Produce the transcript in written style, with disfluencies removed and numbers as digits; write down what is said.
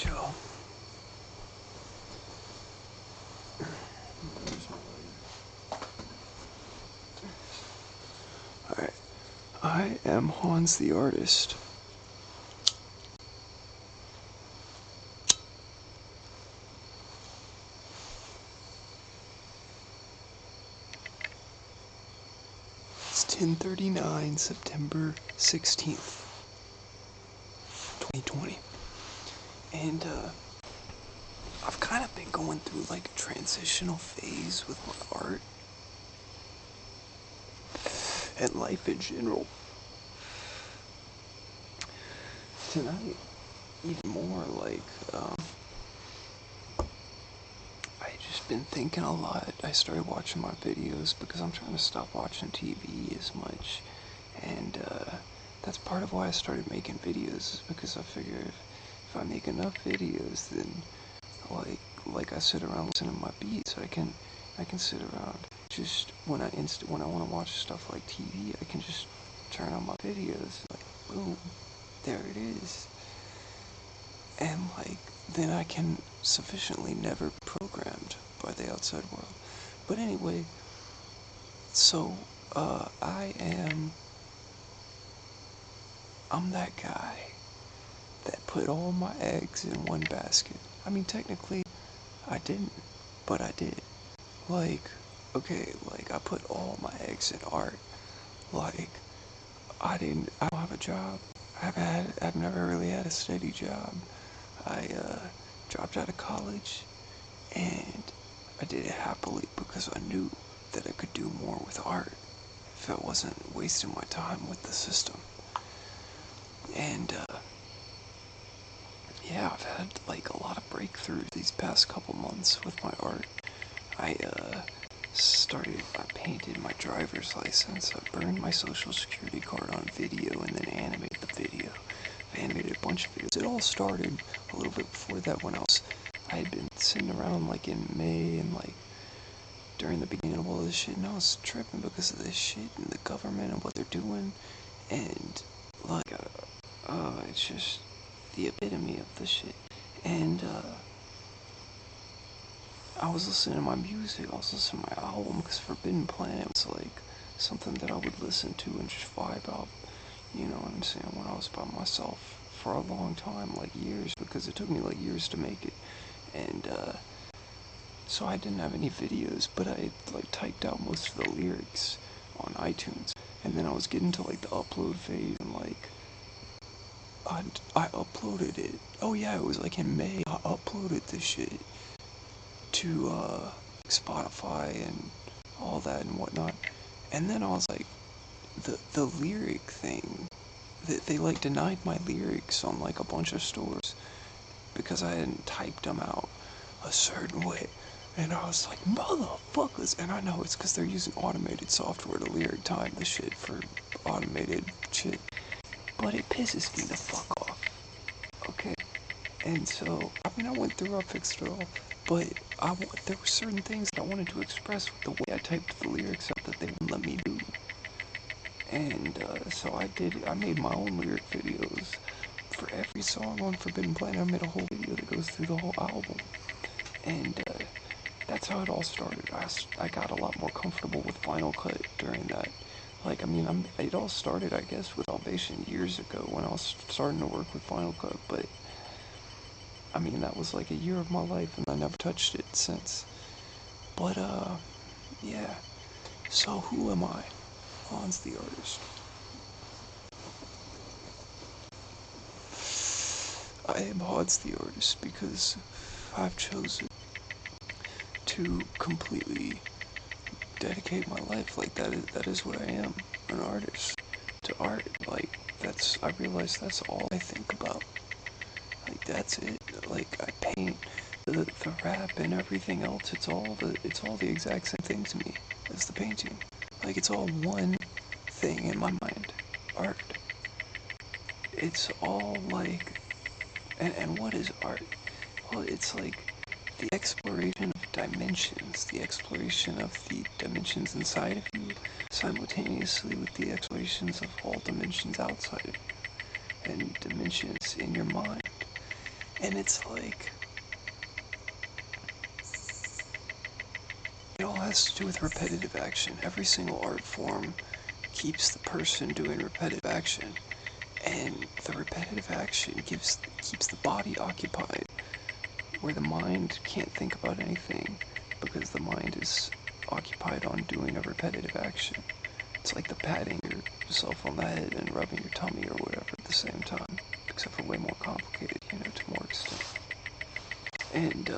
Alright, y'all. Alright. I am Hans the Artist. It's 10:39, September 16th, 2020. And, I've kind of been going through like a transitional phase with my art and life in general. Tonight, even more like, I just been thinking a lot. I started watching my videos because I'm trying to stop watching TV as much. And, that's part of why I started making videos, is because I figure if I make enough videos, then like I sit around listening to my beats, I can sit around just when I want to watch stuff like TV, I can just turn on my videos, like boom, there it is, and like then I can sufficiently never be programmed by the outside world. But anyway, so I'm that guy that put all my eggs in one basket. I mean, technically, I didn't, but I did. Like, okay, like, I put all my eggs in art. Like, I don't have a job. I've never really had a steady job. I, dropped out of college, and I did it happily because I knew that I could do more with art if I wasn't wasting my time with the system. And, yeah, I've had, like, a lot of breakthroughs these past couple months with my art. I painted my driver's license, I burned my social security card on video, and then animated the video. I animated a bunch of videos. It all started a little bit before that when I had been sitting around, like, in May, and, like, during the beginning of all this shit, and I was tripping because of this shit, and the government, and what they're doing, and, like, it's just the epitome of the shit. And, I was listening to my music, I was listening to my album, because Forbidden Planet was like something that I would listen to and just vibe out, you know what I'm saying, when I was by myself for a long time, like years, because it took me like years to make it. And, so I didn't have any videos, but I like typed out most of the lyrics on iTunes, and then I was getting to like the upload phase, and like, I uploaded it. Oh yeah, it was like in May, I uploaded this shit to Spotify and all that and whatnot. And then I was like, the lyric thing, they like denied my lyrics on like a bunch of stores because I hadn't typed them out a certain way. And I was like, motherfuckers. And I know it's because they're using automated software to lyric time the shit for automated shit. But it pisses me the fuck off. Okay? And so, I mean, I went through, I fixed it all, but there were certain things that I wanted to express with the way I typed the lyrics out that they wouldn't let me do. And, so I made my own lyric videos for every song on Forbidden Planet. I made a whole video that goes through the whole album. And, that's how it all started. I got a lot more comfortable with Final Cut during that. Like, I mean, it all started, I guess, with Salvation years ago when I was starting to work with Final Cut, but I mean, that was like a year of my life, and I never touched it since. But, yeah. So, who am I? Hans the Artist. I am Hans the Artist because I've chosen to completely dedicate my life. Like, that is what I am, an artist. To art. Like, I realize that's all I think about. Like, that's it. Like, I paint, the rap and everything else, it's all the exact same thing to me as the painting. Like, it's all one thing in my mind. Art. It's all like, and what is art? Well, it's like the exploration of dimensions, the exploration of the dimensions inside of you, simultaneously with the explorations of all dimensions outside of you, and dimensions in your mind. And it's like, it all has to do with repetitive action. Every single art form keeps the person doing repetitive action, and the repetitive action keeps the body occupied, where the mind can't think about anything because the mind is occupied on doing a repetitive action. It's like the patting yourself on the head and rubbing your tummy or whatever at the same time, except for way more complicated, to more extent. And